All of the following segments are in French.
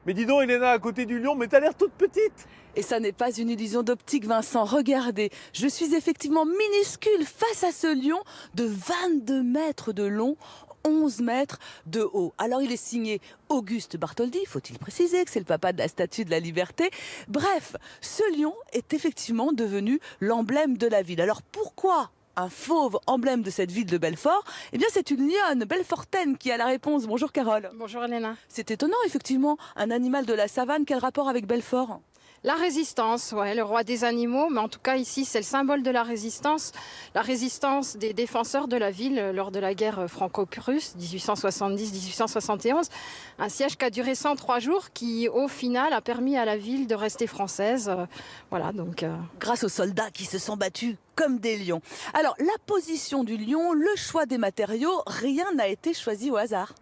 Mais dis donc, Elena, à côté du lion, mais t'as l'air toute petite. Et ça n'est pas une illusion d'optique, Vincent. Regardez, je suis effectivement minuscule face à ce lion de 22 mètres de long, 11 mètres de haut. Alors il est signé Auguste Bartholdi, faut-il préciser que c'est le papa de la Statue de la Liberté. Bref, ce lion est effectivement devenu l'emblème de la ville. Alors pourquoi un fauve emblème de cette ville de Belfort? Eh bien c'est une lionne belfortaine qui a la réponse. Bonjour Carole. Bonjour Elena. C'est étonnant effectivement, un animal de la savane, quel rapport avec Belfort? La résistance, ouais, le roi des animaux, mais en tout cas ici c'est le symbole de la résistance des défenseurs de la ville lors de la guerre franco-prusse 1870-1871, un siège qui a duré 103 jours qui au final a permis à la ville de rester française. Voilà, donc grâce aux soldats qui se sont battus comme des lions. Alors la position du lion, le choix des matériaux, rien n'a été choisi au hasard.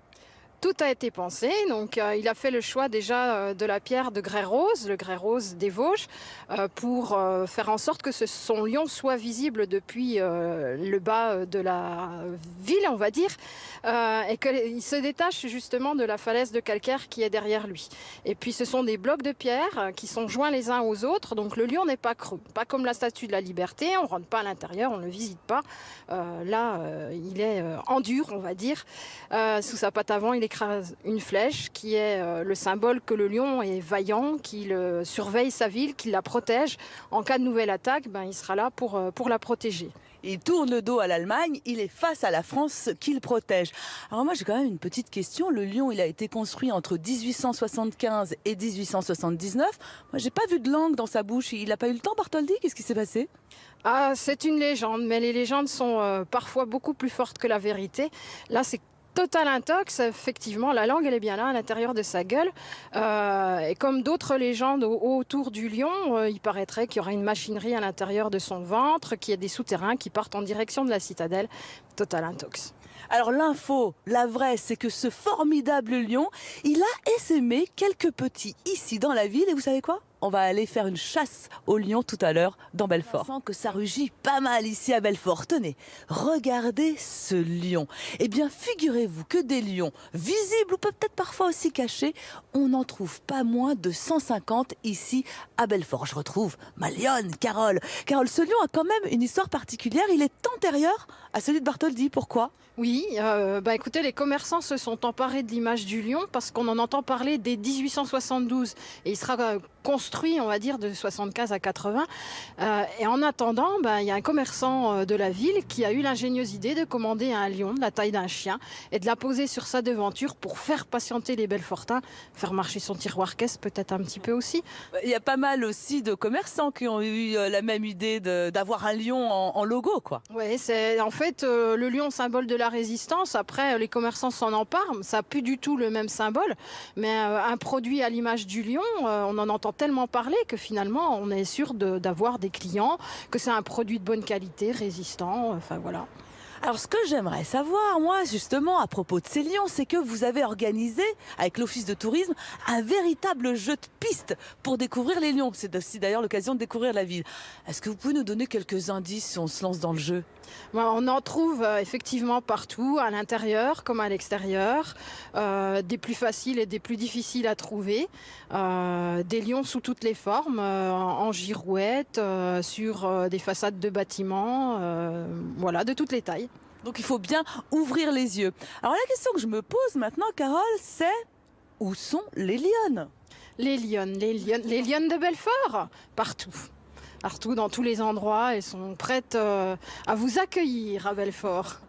Tout a été pensé, donc il a fait le choix déjà de la pierre de grès rose, le grès rose des Vosges, pour faire en sorte que son lion soit visible depuis le bas de la ville, on va dire, et qu'il se détache justement de la falaise de calcaire qui est derrière lui. Et puis ce sont des blocs de pierre qui sont joints les uns aux autres, donc le lion n'est pas creux, pas comme la Statue de la Liberté, on ne rentre pas à l'intérieur, on ne le visite pas. Là, il est en dur, on va dire, sous sa patte avant, il écrase une flèche qui est le symbole que le lion est vaillant, qu'il surveille sa ville, qu'il la protège. En cas de nouvelle attaque, il sera là pour la protéger. Il tourne le dos à l'Allemagne, il est face à la France qu'il protège. Alors moi j'ai quand même une petite question, le lion il a été construit entre 1875 et 1879. Moi j'ai pas vu de langue dans sa bouche, il n'a pas eu le temps Bartholdi, qu'est-ce qui s'est passé? Ah, c'est une légende, mais les légendes sont parfois beaucoup plus fortes que la vérité. Là c'est total intox, effectivement, la langue elle est bien là à l'intérieur de sa gueule. Et comme d'autres légendes autour du lion, il paraîtrait qu'il y aura une machinerie à l'intérieur de son ventre, qu'il y a des souterrains qui partent en direction de la citadelle. Total intox. Alors l'info, la vraie, c'est que ce formidable lion, il a essaimé quelques petits ici dans la ville et vous savez quoi? On va aller faire une chasse aux lions tout à l'heure dans Belfort. On sent que ça rugit pas mal ici à Belfort. Tenez, regardez ce lion. Eh bien, figurez-vous que des lions visibles ou peut-être parfois aussi cachés, on n'en trouve pas moins de 150 ici à Belfort. Je retrouve ma lionne, Carole. Carole, ce lion a quand même une histoire particulière. Il est antérieur à celui de Bartholdi. Pourquoi? Oui, écoutez, les commerçants se sont emparés de l'image du lion parce qu'on en entend parler dès 1872 et il sera construit, on va dire, de 75 à 80. Et en attendant, il y a un commerçant de la ville qui a eu l'ingénieuse idée de commander un lion de la taille d'un chien et de la poser sur sa devanture pour faire patienter les Belfortins, faire marcher son tiroir caisse peut-être un petit peu aussi. Il y a pas mal aussi de commerçants qui ont eu la même idée d'avoir un lion en logo, quoi. Oui, c'est en fait le lion symbole de la résistance. Après, les commerçants s'en emparent. Ça n'a plus du tout le même symbole. Mais un produit à l'image du lion, on en entend tellement parler que finalement, on est sûr d'avoir des clients, que c'est un produit de bonne qualité, résistant. Enfin, voilà. Alors ce que j'aimerais savoir, moi, justement, à propos de ces lions, c'est que vous avez organisé, avec l'Office de tourisme, un véritable jeu de piste pour découvrir les lions. C'est aussi d'ailleurs l'occasion de découvrir la ville. Est-ce que vous pouvez nous donner quelques indices si on se lance dans le jeu? On en trouve effectivement partout, à l'intérieur comme à l'extérieur, des plus faciles et des plus difficiles à trouver, des lions sous toutes les formes, en girouette, sur des façades de bâtiments, voilà, de toutes les tailles. Donc il faut bien ouvrir les yeux. Alors la question que je me pose maintenant, Carole, c'est où sont les lionnes? Les lionnes de Belfort, partout. Partout, dans tous les endroits, elles sont prêtes à vous accueillir à Belfort.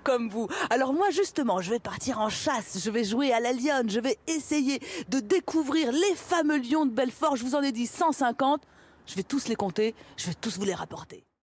Comme vous. Alors moi justement, je vais partir en chasse, je vais jouer à la lionne, je vais essayer de découvrir les fameux lions de Belfort. Je vous en ai dit 150, je vais tous les compter, je vais tous vous les rapporter.